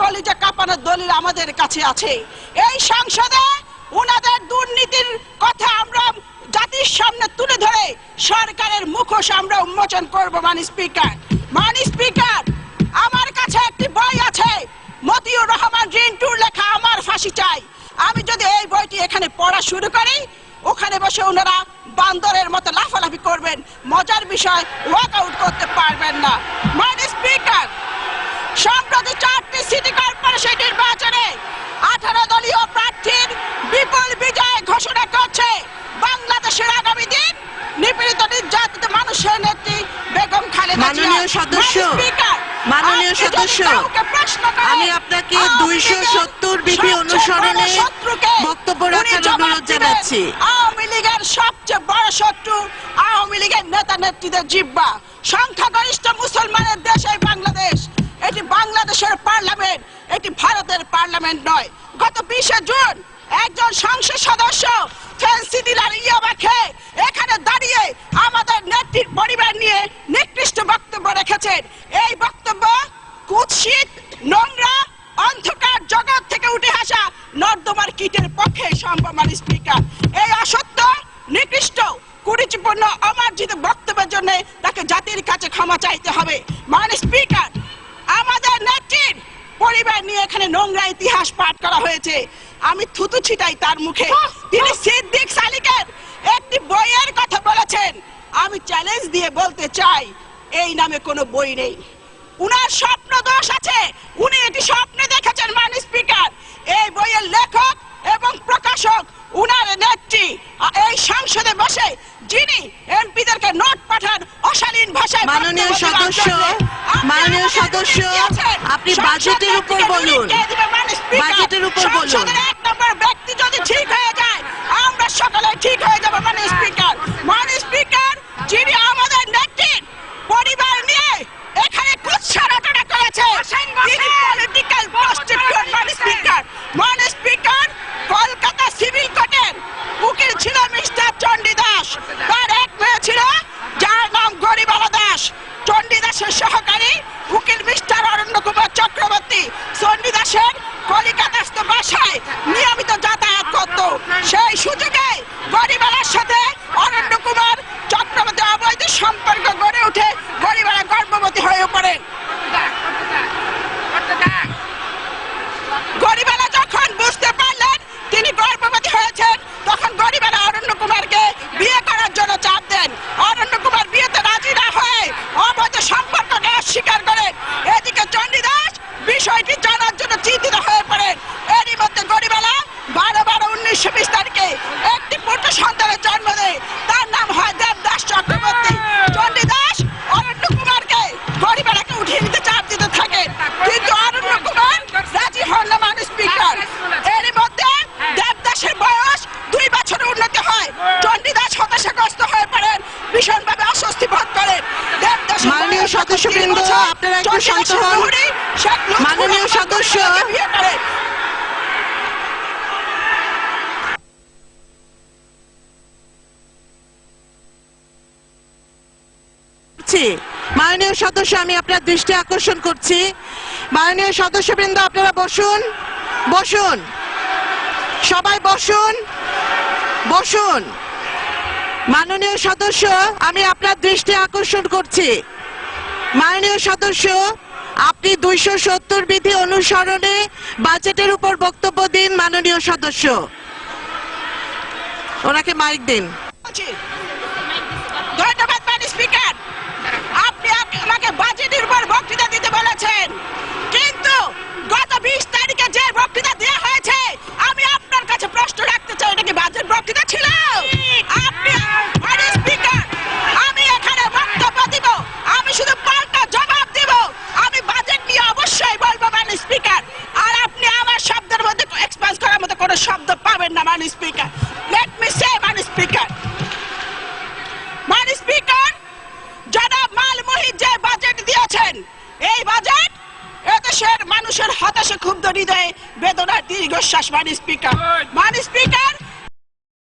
কলিজা কাঁপানো দলিল আমাদের কাছে আছে। এই সংসদে উনাদের দুর্নীতির কথা আমরা জাতির সামনে তুলে ধরে সরকারের মুখোশ আমরা উন্মোচন করব। মাননীয় স্পিকার, আমার কাছে একটি বই আছে, মতিউর রহমান রিন্টুর লেখা আমার ফাঁসি চাই। আমি যদি এই বইটি এখানে পড়া শুরু করি, ওখানে বসে ওনারা বান্দরের মতো লাফালাফি করবেন, মজার বিষয় ওয়াক আউট করতে পারবেন না। মাননীয় স্পিকার, সম্প্রতি 4টি সিটি কর্পোরেশন নির্বাচনে 18 দলীয় প্রার্থীর বিপুল বিজয় ঘোষণা করছে বাংলাদেশের আগামী দিন নিপীড়িত নির্যাতিত মানুষের নেত্রী বেগম খালেদা জিয়া। মাননীয় সদস্য, আমি আপনাকে 270 বিধি অনুসরণে বক্তব্য রাখার অনুরোধ জানাচ্ছি। আওয়ামী লীগের সবচেয়ে বড় শত্রু আওয়ামী লীগের নেতা নেত্রীদের জিহ্বা। সংখ্যাগরিষ্ঠ মুসলমানের দেশ এই বাংলাদেশ। এটি বাংলাদেশের পার্লামেন্ট, এটি ভারতের পার্লামেন্ট নয়। গত 20 জুন একজন সংসদ সদস্য ফেন্সিডিলার ইয়াবা খেয়ে এখানে দাঁড়িয়ে আমাদের নেত্রীর পরিবার নিয়ে নিকৃষ্ট বক্তব্য রেখেছেন। এই বক্তব্য কুৎসিত, নোংরা, অন্ধকার জগৎ থেকে উঠে আসা নর্দমার কীটের পক্ষে সম্ভব। মাননীয় স্পিকার, এই অসত্য, নিকৃষ্ট, কুরুচিপূর্ণ, অমার্জিত বক্তব্যের জন্য তাকে জাতির কাছে ক্ষমা চাইতে হবে। মাননীয় স্পিকার, আমাদের নেত্রীর পরিবার নিয়ে এখানে নোংরা ইতিহাস পাঠ করা হয়েছে। আমি থুতু ছিটাই তার মুখে। তিনি সিদ্দিক সালিকের একটি বইয়ের কথা বলেছেন। আমি চ্যালেঞ্জ দিয়ে বলতে চাই, এই নামে কোনো বই নেই। উনার স্বপ্ন দোষ আছে, উনি এটি স্বপ্নে দেখেছেন। মাননীয় স্পিকার, এই বইয়ের লেখক এবং প্রকাশক উনার নেত্রী এই সংসদে বসে যিনি এমপিদেরকে নোট পাঠান অশালীন ভাষায়। মাননীয় সদস্য, আপনি বাজেটের উপর বলুন। বাজেটের উপর বলুন। এক নম্বর ব্যক্তি যদি ঠিক হয়ে যায়, আমরা সকলে ঠিক হয়ে যাব। মাননীয় স্পিকার, যিনি আমাদের নেত্রীর পরিবার নিয়ে এখানে কুৎসা রটনা করেছে, তিনি পলিটিক্যাল প্রস্টিটিউট। মাননীয় স্পিকার, কলকাতা সিভিল কোর্টের উকিল ছিল মিস্টার চণ্ডী দাস। তার এক মেয়ে ছিল যার নাম গরিবালা দাস। চণ্ডী দাসের সহকারী উকিল মিস্টার অরণ্য কুমার চক্রবর্তী চণ্ডী দাসের কলিকাতাস্থ বাসায় নিয়মিত যাতায়াত করত। সেই সুযোগে গরিবালার সাথে অরণ্য কুমার চক্রবর্তী অবৈধ সম্পর্ক গড়ে উঠে গরিবালা গর্ভবতী হয়ে পড়েন। গরিবালা যখন বুঝতে পারলেন তিনি গর্ভবতী হয়েছেন, তখন গরিবালা অরণ্য কুমারকে বিয়ে করার জন্য চাপ দেন। অরণ্য কুমার বিয়েতে রাজি না হয়ে অবৈধ সম্পর্ককে অস্বীকার করেন। এদিকে চণ্ডী দাস বিষয়টি জানার জন্য চিন্তিত হয়ে পড়েন। এরই মধ্যে গরিবালা 12/12/1920 তারিখে একটি পুত্র সন্তানের জন্ম দেয়। তার নাম হয় দেবদাস চক্রবর্তী। চণ্ডী দাস অরণ্য কুমারকে গরিবালাকে উঠিয়ে নিতে চাপ দিতে থাকেন, কিন্তু অরণ্য কুমার রাজি হন না। মাননীয় স্পিকার, এরই মধ্যে দেবদাসের বয়স 2 বছরের উন্নতি হয়। চণ্ডী দাস হতাশাগ্রস্ত হয়ে পড়েন, ভীষণভাবে অস্বস্তি বোধ করেন। মাননীয় সদস্যবৃন্দ, আপনারা একটু শান্ত হন। মাননীয় সদস্য, মাননীয় সদস্য, আমি আপনার দৃষ্টি আকর্ষণ করছি। মাননীয় সদস্যবৃন্দ, আপনারা বসুন। সবাই বসুন। মাননীয় সদস্য, আমি আপনার দৃষ্টি আকর্ষণ করছি। মাননীয় সদস্য, আপনি 270 বিধি অনুসরণে বাজেটের উপর বক্তব্য দিন। মাননীয় সদস্য, ওনাকে মাইক দিন। ধন্যবাদ। মাননীয় স্পিকার, আপনি আমাকে বাজেটের উপর বক্তৃতা দিতে বলেছেন, কিন্তু গত 20 তারিখে যে বক্তৃতা দেওয়া হয়েছে, আমি আপনার কাছে প্রশ্ন রাখতে চাই, এটা কি বাজেট বক্তৃতা ছিল? মাননীয় স্পিকার, আমি এখানে বক্তব্য দিব, আমি শুধু পাল্টা জবাব দিব। আমি বাজেট নিয়ে অবশ্যই বলবো। মাননীয় স্পিকার, আর আপনি আমার শব্দের মধ্যে এক্সপান্স করার মতো কোনো শব্দ পাবেন না। মাননীয় স্পিকার, লেট মি সে। মাননীয় স্পিকার, জনাব মাল মুহিত যে বাজেট দিয়েছেন, এই বাজেট এদেশের মানুষের হতাশা ক্ষুব্ধ হৃদয়ে বেদনার দীর্ঘশ্বাস। মাননীয় স্পিকার,